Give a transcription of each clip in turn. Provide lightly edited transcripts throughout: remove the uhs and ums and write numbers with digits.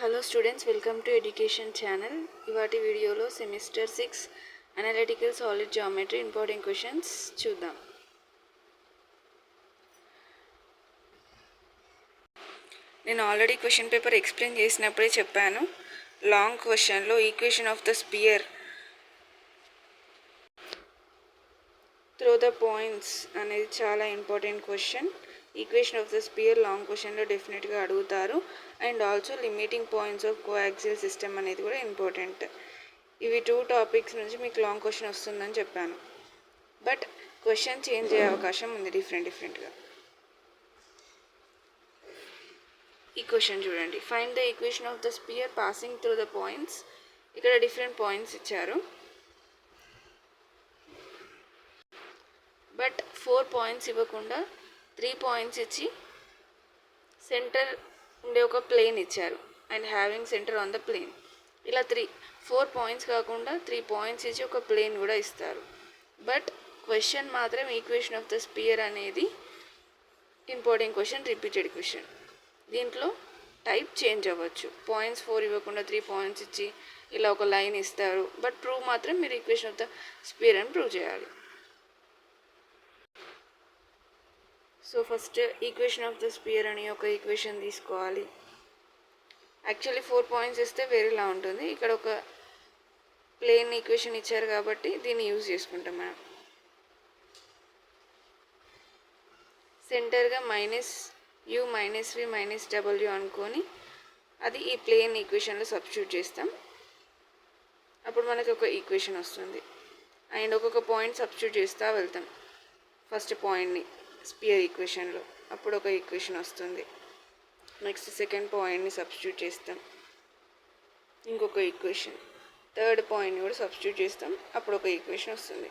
Hello students, welcome to education channel. ఇవాటి వీడియోలో semester 6 analytical solid geometry important questions చూద్దాం. నేను ఆల్రెడీ క్వశ్చన్ పేపర్ ఎక్స్ప్లెయిన్ చేసినప్పుడే చెప్పాను, లాంగ్ క్వశ్చన్లో equation of the spear through the points అనేది చాలా important question. Equation of the spear long క్వశ్చన్లో డెఫినెట్గా అడుగుతారు. And also limiting points of coaxial system అనేది కూడా ఇంపార్టెంట్. ఇవి 2 టాపిక్స్ నుంచి మీకు లాంగ్ క్వశ్చన్ వస్తుందని చెప్పాను. బట్ క్వశ్చన్ చేంజ్ అయ్యే అవకాశం ఉంది డిఫరెంట్గా. ఈ క్వశ్చన్ చూడండి, find the equation of the sphere passing through the points. ఇక్కడ డిఫరెంట్ పాయింట్స్ ఇచ్చారు, బట్ 4 పాయింట్స్ ఇవ్వకుండా 3 పాయింట్స్ ఇచ్చి సెంటర్ ఉండే ఒక ప్లేన్ ఇచ్చారు. And having centre on the plane. ఇలా 4 పాయింట్స్ కాకుండా 3 పాయింట్స్ ఇచ్చి ఒక ప్లేన్ కూడా ఇస్తారు. బట్ క్వశ్చన్ మాత్రం ఈక్వేషన్ ఆఫ్ ద స్పియర్ అనేది ఇంపార్టెంట్ క్వశ్చన్, రిపీటెడ్ క్వశ్చన్. దీంట్లో టైప్ చేంజ్ అవ్వచ్చు. పాయింట్స్ 4 ఇవ్వకుండా 3 పాయింట్స్ ఇచ్చి ఇలా ఒక లైన్ ఇస్తారు. బట్ ప్రూవ్ మాత్రం మీరు ఈక్వేషన్ ఆఫ్ ద స్పియర్ అని ప్రూవ్ చేయాలి. So first equation of the spear అని ఒక ఈక్వేషన్ తీసుకోవాలి. యాక్చువల్లీ 4 పాయింట్స్ ఇస్తే వేరేలా ఉంటుంది. ఇక్కడ ఒక ప్లేన్ ఈక్వేషన్ ఇచ్చారు కాబట్టి దీన్ని యూజ్ చేసుకుంటాం మనం. సెంటర్గా -u -v -w అనుకొని అది ఈ ప్లేన్ ఈక్వేషన్లో సబ్స్టిట్యూట్ చేస్తాం. అప్పుడు మనకి ఒక ఈక్వేషన్ వస్తుంది. అండ్ ఒక్కొక్క పాయింట్ సబ్స్టిట్యూట్ చేస్తూ వెళ్తాం ఫస్ట్ పాయింట్ని స్పియర్ ఈక్వేషన్లో, అప్పుడు ఒక ఈక్వేషన్ వస్తుంది. నెక్స్ట్ సెకండ్ పాయింట్ని సబ్స్టిట్యూట్ చేస్తాం, ఇంకొక ఈక్వేషన్. థర్డ్ పాయింట్ని కూడా సబ్స్టిట్యూట్ చేస్తాం, అప్పుడు ఒక ఈక్వేషన్ వస్తుంది.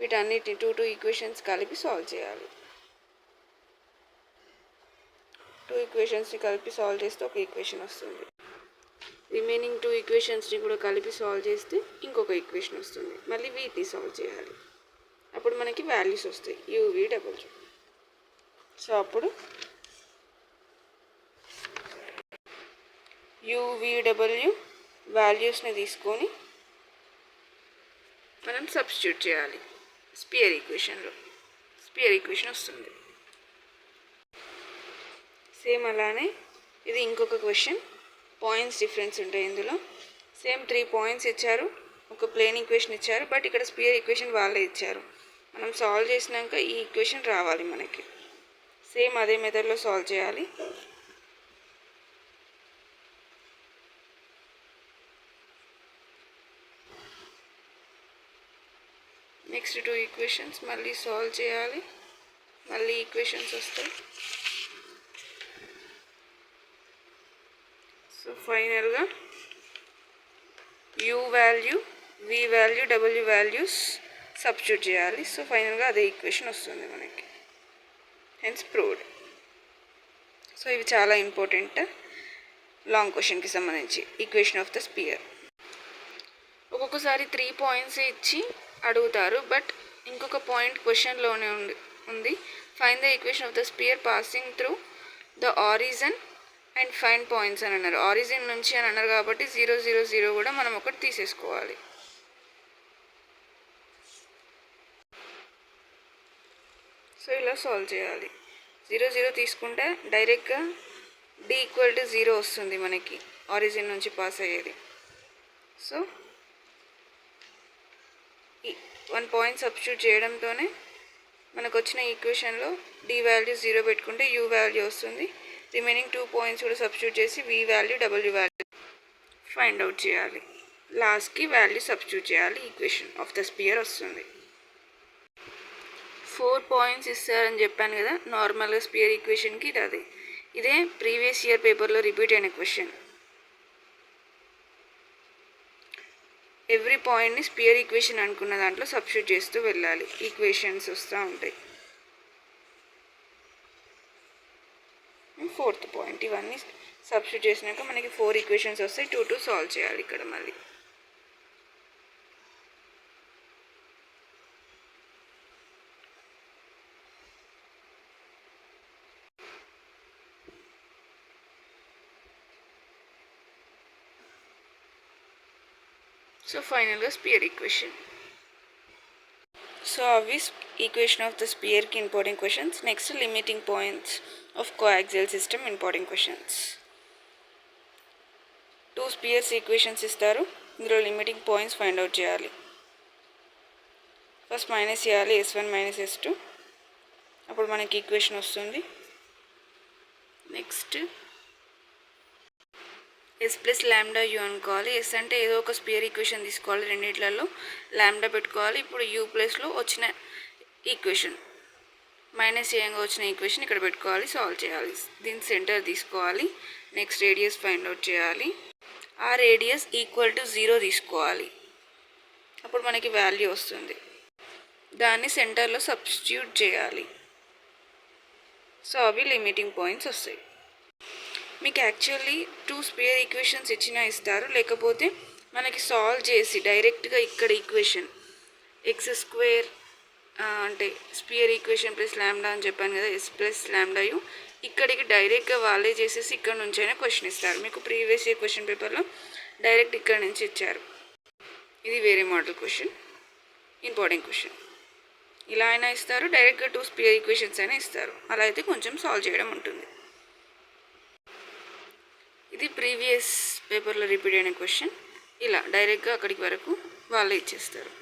వీటన్నిటిని 2 ఈక్వేషన్స్ కలిపి సాల్వ్ చేయాలి. 2 ఈక్వేషన్స్ని కలిపి సాల్వ్ చేస్తే ఒక ఈక్వేషన్ వస్తుంది. రిమైనింగ్ 2 ఈక్వేషన్స్ని కూడా కలిపి సాల్వ్ చేస్తే ఇంకొక ఈక్వేషన్ వస్తుంది. మళ్ళీ వీటిని సాల్వ్ చేయాలి, అప్పుడు మనకి వాల్యూస్ వస్తాయి UVW. సో అప్పుడు UVW వాల్యూస్ని తీసుకొని మనం సబ్స్టిట్యూట్ చేయాలి స్పియర్ ఈక్వేషన్లో. స్పియర్ ఈక్వేషన్ వస్తుంది. సేమ్ అలానే ఇది ఇంకొక క్వశ్చన్. పాయింట్స్ డిఫరెన్స్ ఉంటాయి ఇందులో. సేమ్ 3 పాయింట్స్ ఇచ్చారు, ఒక ప్లేన్ ఈక్వేషన్ ఇచ్చారు, బట్ ఇక్కడ స్పియర్ ఈక్వేషన్ వాళ్ళే ఇచ్చారు. మనం సాల్వ్ చేసినాక ఈ ఈక్వేషన్ రావాలి మనకి. సేమ్ అదే మెథడ్లో సాల్వ్ చేయాలి. నెక్స్ట్ 2 ఈక్వేషన్స్ మళ్ళీ సాల్వ్ చేయాలి, మళ్ళీ ఈక్వేషన్స్ వస్తాయి. సో ఫైనల్గా U value, V value, W values substitute చేయాలి. సో ఫైనల్గా అదే ఈక్వేషన్ వస్తుంది మనకి. Hence proved. సో ఇవి చాలా ఇంపార్టెంట్ లాంగ్ క్వశ్చన్కి సంబంధించి ఈక్వేషన్ ఆఫ్ ద స్పియర్. ఒక్కొక్కసారి 3 పాయింట్స్ ఇచ్చి అడుగుతారు, బట్ ఇంకొక పాయింట్ క్వశ్చన్లోనే ఉంది. Find the equation of the sphere passing through the origin and find points అని అన్నారు. ఆరిజిన్ నుంచి అని అన్నారు కాబట్టి 0 0 0 కూడా మనం ఒకటి తీసేసుకోవాలి. సో ఇలా సాల్వ్ చేయాలి. 0 0 తీసుకుంటే డైరెక్ట్గా D = 0 వస్తుంది మనకి, ఆరిజిన్ నుంచి పాస్ అయ్యేది. సో ఈ 1 పాయింట్ సబ్స్టిట్యూట్ చేయడంతోనే మనకు వచ్చిన ఈక్వేషన్లో D వాల్యూ 0 పెట్టుకుంటే U వాల్యూ వస్తుంది. రిమైనింగ్ 2 పాయింట్స్ కూడా సబ్స్టిట్యూట్ చేసి V value, W value find out చేయాలి. లాస్ట్కి వాల్యూ సబ్స్టిట్యూట్ చేయాలి, ఈక్వేషన్ ఆఫ్ ద స్పియర్ వస్తుంది. 4 పాయింట్స్ ఇస్తారని చెప్పాను కదా నార్మల్గా స్పియర్ ఈక్వేషన్కి. ఇదే ప్రీవియస్ ఇయర్ పేపర్లో రిపీట్ అయిన క్వశ్చన్. ఎవ్రీ పాయింట్ని స్పియర్ ఈక్వేషన్ అనుకున్న దాంట్లో సబ్స్టిట్యూట్ చేస్తూ వెళ్ళాలి, ఈక్వేషన్స్ వస్తూ ఉంటాయి. 4th పాయింట్ ఇవన్నీ సబ్స్టిట్యూట్ చేసినాక మనకి 4 ఈక్వేషన్స్ వస్తాయి. 2 సాల్వ్ చేయాలి ఇక్కడ మళ్ళీ. సో ఫైనల్గా స్పియర్ ఈక్వేషన్. సో అవి ఈక్వేషన్ ఆఫ్ ద స్పియర్కి important questions. Next limiting points of coaxial system important questions. 2 spheres equations ఇస్తారు, ఇందులో లిమిటింగ్ పాయింట్స్ ఫైండ్ అవుట్ చేయాలి. ఫస్ట్ మైనస్ చేయాలి S1 మైనస్ S2, అప్పుడు మనకి ఈక్వేషన్ వస్తుంది. Next S plus lambda U అనుకోవాలి. S అంటే ఏదో ఒక స్పియర్ ఈక్వేషన్ తీసుకోవాలి, రెండిట్లలో ల్యాండా పెట్టుకోవాలి. ఇప్పుడు U ప్లస్లో వచ్చిన ఈక్వేషన్ మైనస్ చేయంగా వచ్చిన ఈక్వేషన్ ఇక్కడ పెట్టుకోవాలి, సాల్వ్ చేయాలి. దీని సెంటర్ తీసుకోవాలి. నెక్స్ట్ రేడియస్ ఫైండ్ అవుట్ చేయాలి. ఆ రేడియస్ ఈక్వల్ టు 0 తీసుకోవాలి, అప్పుడు మనకి వాల్యూ వస్తుంది. దాన్ని సెంటర్లో సబ్స్టిట్యూట్ చేయాలి. సో అవి లిమిటింగ్ పాయింట్స్ వస్తాయి. మీకు యాక్చువల్లీ 2 స్పియర్ ఈక్వేషన్స్ ఇస్తారు, లేకపోతే మనకి సాల్వ్ చేసి డైరెక్ట్గా ఇక్కడ ఈక్వేషన్ x² అంటే స్పియర్ ఈక్వేషన్ ప్లస్ ల్యాండా అని చెప్పాను కదా, S ప్లస్ ల్యాండా యూ, ఇక్కడికి డైరెక్ట్గా వాళ్ళే చేసేసి ఇక్కడ నుంచైనా క్వశ్చన్ ఇస్తారు. మీకు ప్రీవియస్ ఇయర్ క్వశ్చన్ పేపర్లో డైరెక్ట్ ఇక్కడ నుంచి ఇచ్చారు. ఇది వేరే మోడల్ క్వశ్చన్, ఇంపార్టెంట్ క్వశ్చన్. ఇలా అయినా ఇస్తారు, డైరెక్ట్గా 2 స్పియర్ ఈక్వేషన్స్ అయినా ఇస్తారు. అలా అయితే కొంచెం సాల్వ్ చేయడం ఉంటుంది. ఇది ప్రీవియస్ పేపర్లో రిపీట్ అయిన క్వశ్చన్. ఇలా డైరెక్ట్గా అక్కడికి వరకు వాళ్ళే ఇచ్చేస్తారు.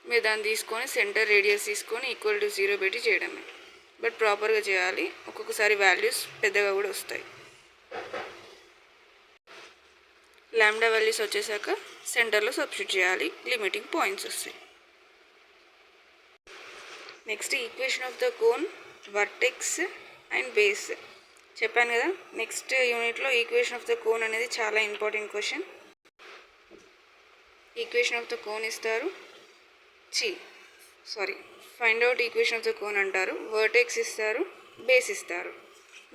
మీరు దాన్ని తీసుకొని సెంటర్ రేడియస్ తీసుకొని ఈక్వల్ టు 0 పెట్టి చేయడమే. బట్ ప్రాపర్గా చేయాలి, ఒక్కొక్కసారి వాల్యూస్ పెద్దగా కూడా వస్తాయి. ల్యాండా వాల్యూస్ వచ్చేసాక సెంటర్లో సబ్స్టిట్యూట్ చేయాలి, లిమిటింగ్ పాయింట్స్ వస్తాయి. Next equation of the cone, vertex and base చెప్పాను కదా. నెక్స్ట్ యూనిట్లో ఈక్వేషన్ ఆఫ్ ద కోన్ అనేది చాలా important question. Equation of the cone ఇస్తారు, find out equation of the cone అంటారు. వర్టెక్స్ ఇస్తారు, బేస్ ఇస్తారు,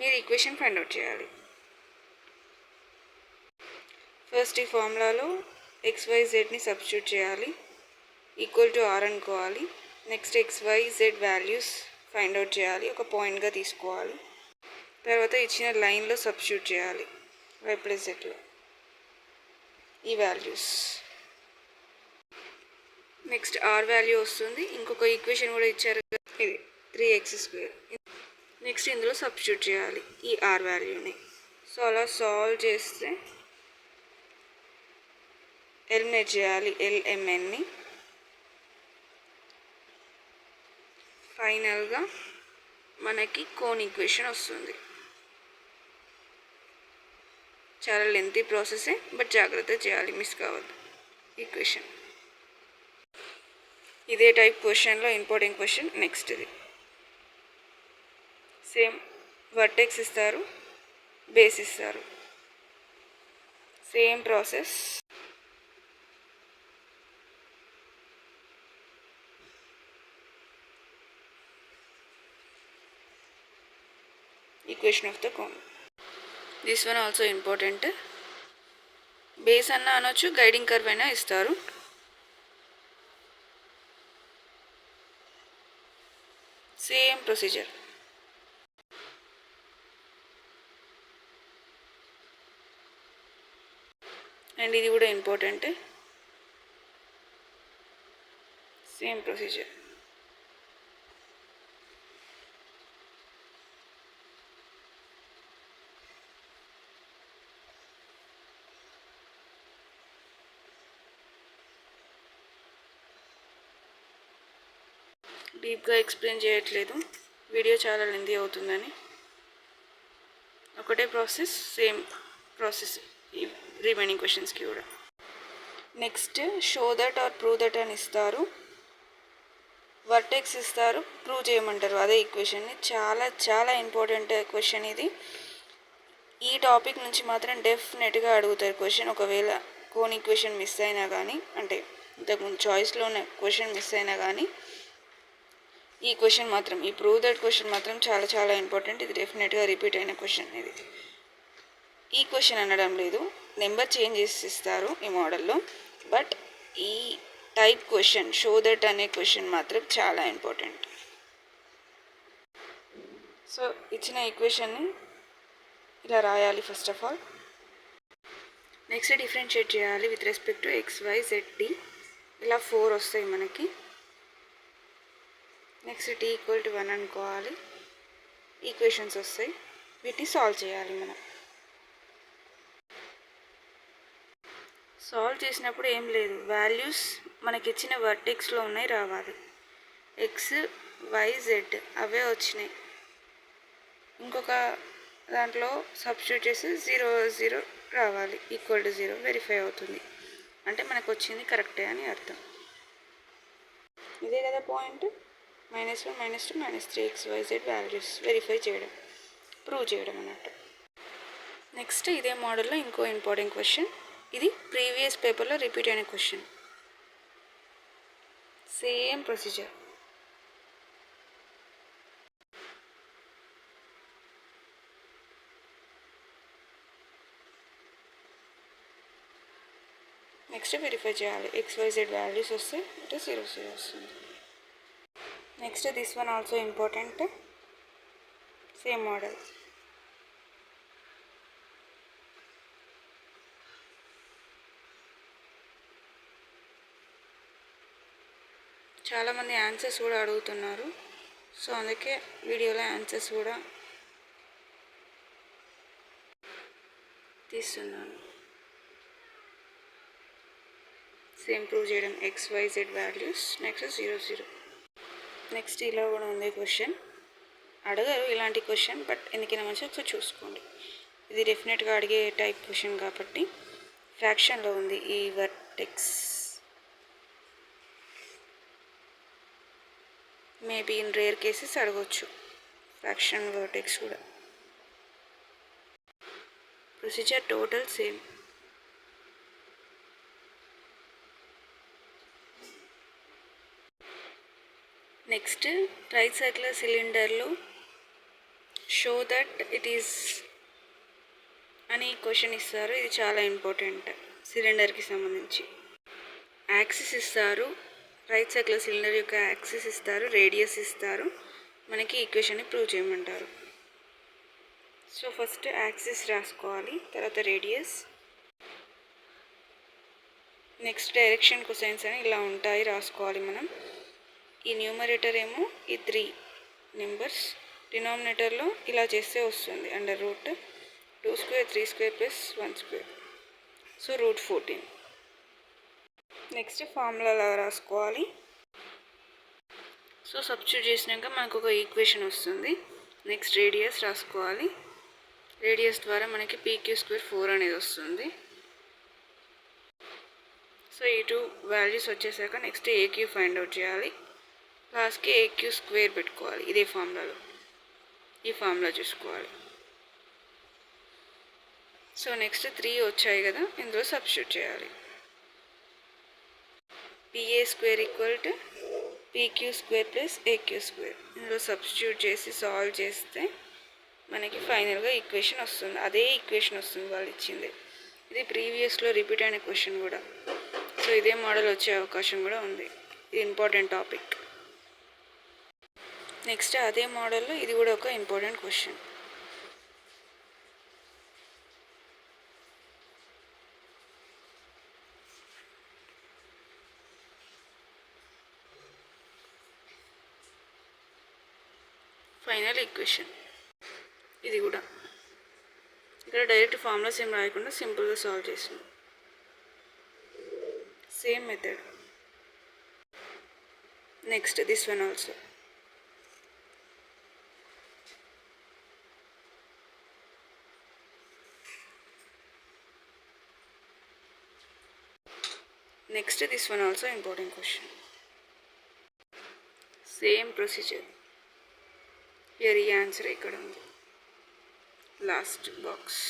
మీరు ఈక్వేషన్ ఫైండ్ అవుట్ చేయాలి. ఫస్ట్ ఈ ఫార్ములాలో XYZని సబ్స్టిట్యూట్ చేయాలి, ఈక్వల్ టు R అనుకోవాలి. Next XYZ values find out చేయాలి, ఒక పాయింట్గా తీసుకోవాలి. తర్వాత ఇచ్చిన లైన్లో సబ్స్టిట్యూట్ చేయాలి Y ప్లస్ Zలో ఈ వాల్యూస్. నెక్స్ట్ R వాల్యూ వస్తుంది. ఇంకొక ఈక్వేషన్ కూడా ఇచ్చారు, ఇది 3x². నెక్స్ట్ ఇందులో సబ్స్టిట్యూట్ చేయాలి ఈ R వాల్యూని. సో అలా సాల్వ్ చేస్తే ఎలిమినేట్ చేయాలి LMNని. ఫైనల్గా మనకి కోన్ ఈక్వేషన్ వస్తుంది. చాలా లెంతీ ప్రాసెసే, బట్ జాగ్రత్త చేయాలి, మిస్ కావద్దు ఈక్వేషన్. ఇదే టైప్ క్వశ్చన్లో ఇంపార్టెంట్ క్వశ్చన్ నెక్స్ట్. ఇది సేమ్ వర్టెక్స్ ఇస్తారు, బేస్ ఇస్తారు, same process. Equation of the cone, this one also important. Base అన్న అనొచ్చు, గైడింగ్ కర్వ్ అయినా ఇస్తారు. Same procedure. అండ్ ఇది కూడా ఇంపార్టెంట్, సేమ్ ప్రొసీజర్. డీప్గా ఎక్స్ప్లెయిన్ చేయట్లేదు, వీడియో చాలా లెంతీ అవుతుందని. ఒకటే ప్రాసెస్, సేమ్ ప్రాసెస్ ఈ రిమైనింగ్ క్వశ్చన్స్కి కూడా. Next show that or prove that అని ఇస్తారు, వర్టెక్స్ ఇస్తారు, ప్రూవ్ చేయమంటారు అదే ఈక్వేషన్ని. చాలా చాలా ఇంపార్టెంట్ క్వశ్చన్ ఇది. ఈ టాపిక్ నుంచి మాత్రం డెఫినెట్గా అడుగుతారు క్వశ్చన్. ఒకవేళ కోన్ ఈక్వేషన్ మిస్ అయినా కానీ, అంటే ఇంతకుముందు చాయిస్లో ఉన్న క్వశ్చన్ మిస్ అయినా కానీ, ఈ క్వశ్చన్ మాత్రం, ఈ ప్రూవ్ దట్ క్వశ్చన్ మాత్రం చాలా చాలా ఇంపార్టెంట్. ఇది డెఫినెట్గా రిపీట్ అయిన క్వశ్చన్. ఇది ఈ క్వశ్చన్ అనడం లేదు, నెంబర్ చేంజ్ చేసి ఇస్తారు ఈ మోడల్లో, బట్ ఈ టైప్ క్వశ్చన్ షో దట్ అనే క్వశ్చన్ మాత్రం చాలా ఇంపార్టెంట్. సో ఇచ్చిన ఈక్వేషన్ని ఇలా రాయాలి. First of all next differentiate చేయాలి విత్ రెస్పెక్ట్ టు XYZD. ఇలా 4 వస్తాయి మనకి. నెక్స్ట్ t = 1 అనుకోవాలి. ఈక్వేషన్స్ వస్తాయి, వీటిని సాల్వ్ చేయాలి మనం. సాల్వ్ చేసినప్పుడు ఏం లేదు, వాల్యూస్ మనకి ఇచ్చిన వర్టెక్స్లో ఉన్నాయి రావాలి. XYZ అవే వచ్చినాయి. ఇంకొక దాంట్లో సబ్స్టిట్యూట్ చేసి 0 0 రావాలి, =0 వెరిఫై అవుతుంది. అంటే మనకు వచ్చింది కరెక్టే అని అర్థం. ఇదే కదా పాయింట్. -1 -2 -3 XYZ వాల్యూస్ వెరిఫై చేయడం, ప్రూవ్ చేయడం అన్నట్టు. నెక్స్ట్ ఇదే మోడల్లో ఇంకో ఇంపార్టెంట్ క్వశ్చన్. ఇది ప్రీవియస్ పేపర్లో రిపీట్ అయిన question. Same procedure. Next verify చేయాలి. XYZ వాల్యూస్ వస్తే అంటే 0 0 వస్తుంది. Next this one also important. Same model. చాలామంది ఆన్సర్స్ కూడా అడుగుతున్నారు, సో అందుకే వీడియోలో ఆన్సర్స్ కూడా తీస్తున్నాను. సేమ్ ప్రూవ్ చేయడం XYZ వాల్యూస్. నెక్స్ట్ 0 0. నెక్స్ట్ ఇలా కూడా ఉంది క్వశ్చన్. అడగరు ఇలాంటి క్వశ్చన్, బట్ ఎందుకైనా మంచిగా ఒకసారి చూసుకోండి. ఇది డెఫినెట్గా అడిగే టైప్ క్వశ్చన్ కాబట్టి ఫ్రాక్షన్లో ఉంది ఈ vertex. Maybe in rare cases అడగవచ్చు ఫ్రాక్షన్ వర్టెక్స్ కూడా. Procedure total same. Next right circular సిలిండర్లో షో దట్ ఇట్ ఈస్ అని క్వశ్చన్ ఇస్తారు. ఇది చాలా ఇంపార్టెంట్ సిలిండర్కి సంబంధించి. యాక్సిస్ ఇస్తారు, రైట్ సర్క్యులర్ సిలిండర్ యొక్క యాక్సిస్ ఇస్తారు, రేడియస్ ఇస్తారు, మనకి ఈక్వేషన్ని ప్రూవ్ చేయమంటారు. సో ఫస్ట్ యాక్సిస్ రాసుకోవాలి, తర్వాత రేడియస్, నెక్స్ట్ డైరెక్షన్ కొసైన్స్ అని ఇలా ఉంటాయి రాసుకోవాలి మనం. ఈ న్యూమరేటర్ ఏమో ఈ 3 నెంబర్స్, డినామినేటర్లో ఇలా చేస్తే వస్తుంది √2² 3² + 1², సో √14. నెక్స్ట్ ఫార్ములా లాగా రాసుకోవాలి. సో సబ్స్టిట్యూట్ చేసినాక మనకు ఒక ఈక్వేషన్ వస్తుంది. నెక్స్ట్ రేడియస్ రాసుకోవాలి. రేడియస్ ద్వారా మనకి PQ² 4 అనేది వస్తుంది. సో ఈ 2 వాల్యూస్ వచ్చేసాక నెక్స్ట్ AQ ఫైండ్ అవుట్ చేయాలి. లాస్ట్కి AQ² పెట్టుకోవాలి. ఇదే ఫార్ములాలో, ఈ ఫార్ములా చూసుకోవాలి. సో నెక్స్ట్ 3 వచ్చాయి కదా, ఇందులో సబ్స్టిట్యూట్ చేయాలి. PA² = PQ² + AQ². ఇందులో సబ్స్టిట్యూట్ చేసి సాల్వ్ చేస్తే మనకి ఫైనల్గా ఈక్వేషన్ వస్తుంది. అదే ఈక్వేషన్ వస్తుంది వాళ్ళు ఇచ్చింది. ఇది ప్రీవియస్లో రిపీట్ అయిన క్వశ్చన్ కూడా, సో ఇదే మోడల్ వచ్చే అవకాశం కూడా ఉంది. ఇది ఇంపార్టెంట్ టాపిక్. నెక్స్ట్ అదే మోడల్లో ఇది కూడా ఒక ఇంపార్టెంట్ క్వశ్చన్. ఫైనల్ ఈక్వేషన్ ఇది కూడా. ఇక్కడ డైరెక్ట్ ఫార్ములాస్ ఏం రాయకుండా సింపుల్గా సాల్వ్ చేసాం. Same method. Next this one also. Next this one also important question. Same procedure. Here ఈ ఆన్సర్ ఇక్కడ ఉంది, లాస్ట్ బాక్స్.